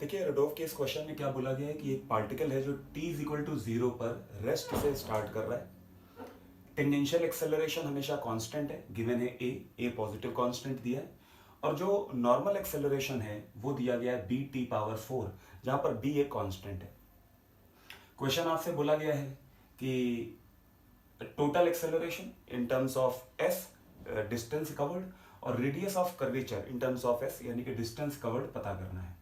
देखिए रडोफ के इस क्वेश्चन में क्या बोला गया है कि एक पार्टिकल है जो t इज इक्वल टू 0 पर रेस्ट से स्टार्ट कर रहा है। टेंजेंशियल एक्सेलरेशन हमेशा कांस्टेंट है, गिवन है a पॉजिटिव कांस्टेंट दिया है, और जो नॉर्मल एक्सेलरेशन है वो दिया गया है bt पावर 4, जहां पर b एक कांस्टेंट है। क्वेश्चन आपसे बोला गया है कि total acceleration in terms of s distance covered और radius of curvature in terms of s यानी कि डिस्टेंस कवर्ड पता करना है।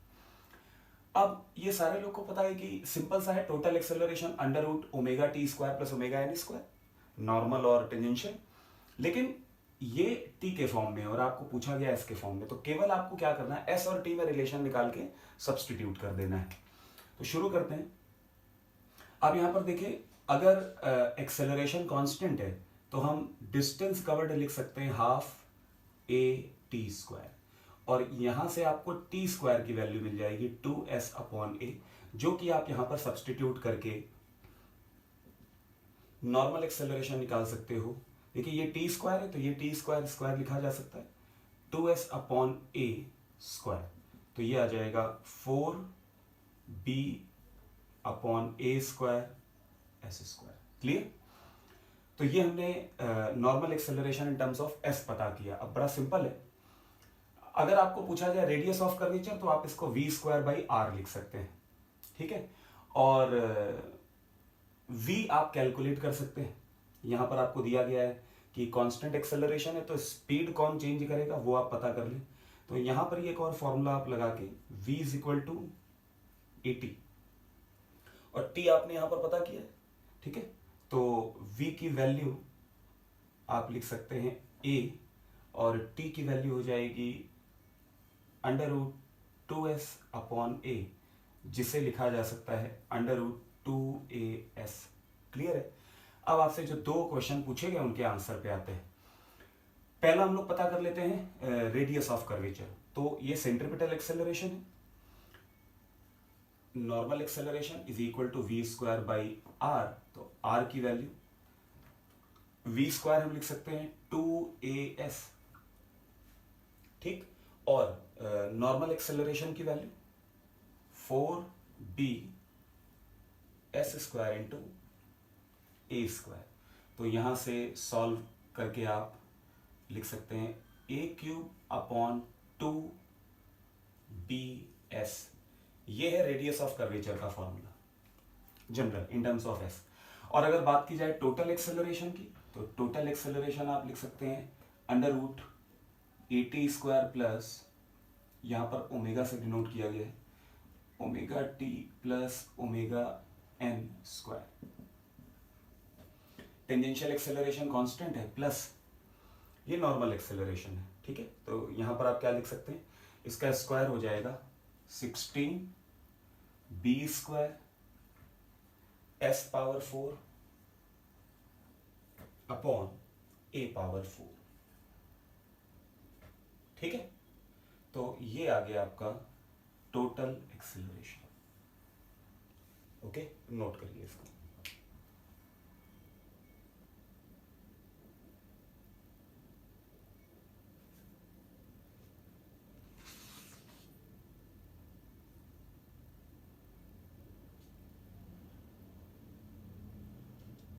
अब ये सारे लोग को पता है कि सिंपल सा है, total acceleration under root omega T square plus omega N square, normal और टेंजेंशियल। लेकिन ये टी के फॉर्म में और आपको पूछा गया एस के फॉर्म में, तो केवल आपको क्या करना है, एस और टी में रिलेशन निकाल के सब्सटीट्यूट कर देना है। तो शुरू करते हैं। आप यहां पर देखिए, अगर एक्सेलरेशन कांस्टेंट है तो हम डिस्टेंस कवर्ड लिख सकते हैं हाफ ए टी स्क्वायर, और यहां से आपको टी स्क्वायर की वैल्यू मिल जाएगी 2s अपॉन ए, जो कि आप यहां पर सब्सटीट्यूट करके नॉर्मल एक्सेलरेशन निकाल सकते हो। देखिए ये टी स्क्वायर है तो ये टी स्क्वायर स्क्वायर लिखा जा सकता है 2s अपॉन ए स्क्वायर, तो ये आ जाएगा 4b अपॉन ए स्क्वायर एस स्क्वायर। क्लियर? तो ये हमने normal acceleration in terms of S पता किया। अब बड़ा सिंपल है, अगर आपको पूछा जाए रेडियस ऑफ कर्वेचर तो आप इसको वी स्क्वायर बाई आर लिख सकते हैं, ठीक है। और v आप कैलकुलेट कर सकते हैं। यहां पर आपको दिया गया है कि कांस्टेंट एक्सेलरेशन है तो स्पीड कौन चेंज करेगा वो आप पता कर लें। तो यहां पर एक और फॉर्मूला आप लगा के v is equal to A T, और t आपने यहां पर पता किया है, ठीक है। तो v की वैल्यू आप लिख सकते हैं a, और t की वैल्यू हो जाएगी अंडर रूट 2s अपॉन ए, जिसे लिखा जा सकता है अंडर रूट 2as। क्लियर है? अब आपसे जो दो क्वेश्चन पूछे गए उनके आंसर पे आते हैं। पहला हम लोग पता कर लेते हैं रेडियस ऑफ कर्वेचर। तो ये सेंट्रीपिटल एक्सेलरेशन है, normal acceleration is equal to v square by r, तो आर की वैल्यू वी स्क्वायर हम लिख सकते हैं 2as, ठीक। और नॉर्मल एक्सेलरेशन की value 4b s square into a square. तो यहां से सॉल्व करके आप लिख सकते हैं ए क्यूब अपॉन 2bs। ये है रेडियस ऑफ कर्वेचर का formula general in terms of S. और अगर बात की जाए टोटल एक्सेलरेशन की, तो टोटल एक्सेलरेशन आप लिख सकते हैं under root A T square plus, यहां पर ओमेगा से डिनोट किया गया है, omega T plus omega N square. Tangential acceleration constant है प्लस ये नॉर्मल एक्सेलरेशन है, ठीक है। तो यहां पर आप क्या लिख सकते हैं, इसका स्क्वायर हो जाएगा 16b square s power 4 upon a power 4, ठीक है। तो ये आ गया आपका टोटल एक्सेलरेशन। ओके, नोट करिए इसको।